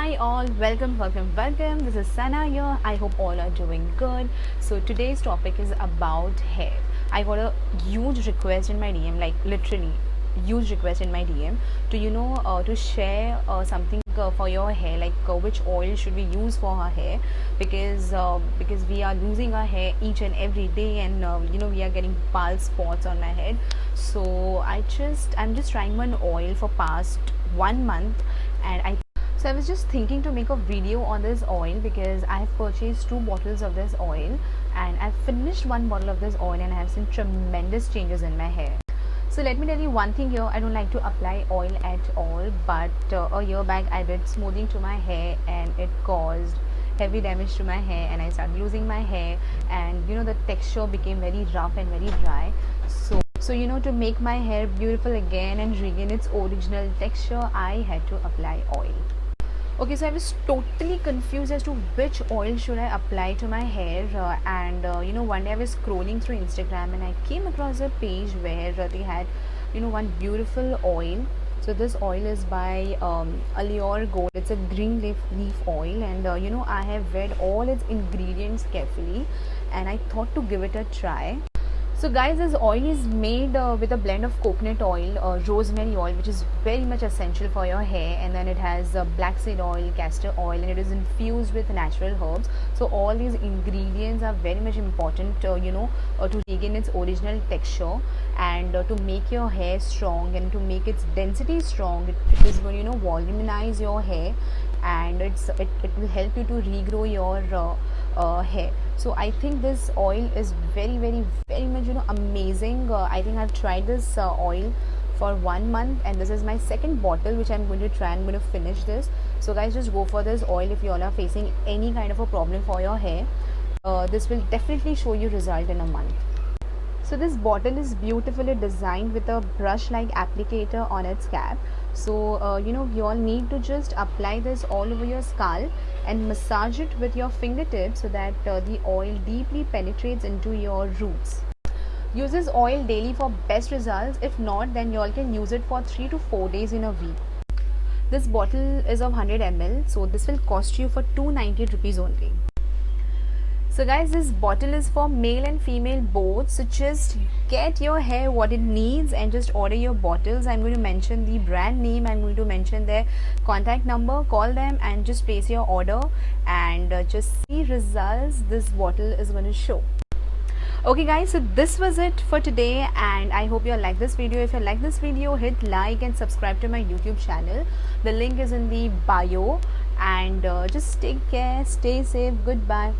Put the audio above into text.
Hi all, welcome. This is Sana here. I hope all are doing good. So today's topic is about hair. I got a huge request in my DM, like literally huge request in my DM to share something for your hair, like which oil should we use for our hair, because we are losing our hair each and every day, and we are getting bald spots on my head. So I'm just trying one oil for past 1 month, and I was just thinking to make a video on this oil because I have purchased 2 bottles of this oil, and I've finished 1 bottle of this oil, and I have seen tremendous changes in my hair. So let me tell you one thing here, I don't like to apply oil at all, but a year back I did smoothing to my hair and it caused heavy damage to my hair, and I started losing my hair, and the texture became very rough and very dry. So to make my hair beautiful again and regain its original texture, I had to apply oil. Okay, so I was totally confused as to which oil should I apply to my hair, and one day I was scrolling through Instagram and I came across a page where they had one beautiful oil. So this oil is by Allure Gold. It's a green leaf oil, and I have read all its ingredients carefully, and I thought to give it a try. So guys, this oil is made with a blend of coconut oil, rosemary oil, which is very much essential for your hair, and then it has black seed oil, castor oil, and it is infused with natural herbs. So all these ingredients are very much important to regain its original texture, and to make your hair strong and to make its density strong. It is going to voluminize your hair, and it will help you to regrow your hair. So I think this oil is very much amazing. I think I've tried this oil for 1 month, and this is my second bottle which I'm going to try. I'm going to finish this. So guys, just go for this oil if you all are facing any kind of a problem for your hair. This will definitely show you result in a month. So this bottle is beautifully designed with a brush like applicator on its cap. So you all need to just apply this all over your scalp and massage it with your fingertips so that the oil deeply penetrates into your roots. Use this oil daily for best results. If not, then you all can use it for 3 to 4 days in a week. This bottle is of 100 ml, so this will cost you for 290 rupees only. So guys, this bottle is for male and female both, so just get your hair what it needs and just order your bottles. I'm going to mention the brand name, I'm going to mention their contact number, call them and just place your order, and just see results this bottle is going to show. Okay guys, so this was it for today, and I hope you all like this video. If you like this video, hit like and subscribe to my YouTube channel. The link is in the bio, and just take care, stay safe, goodbye.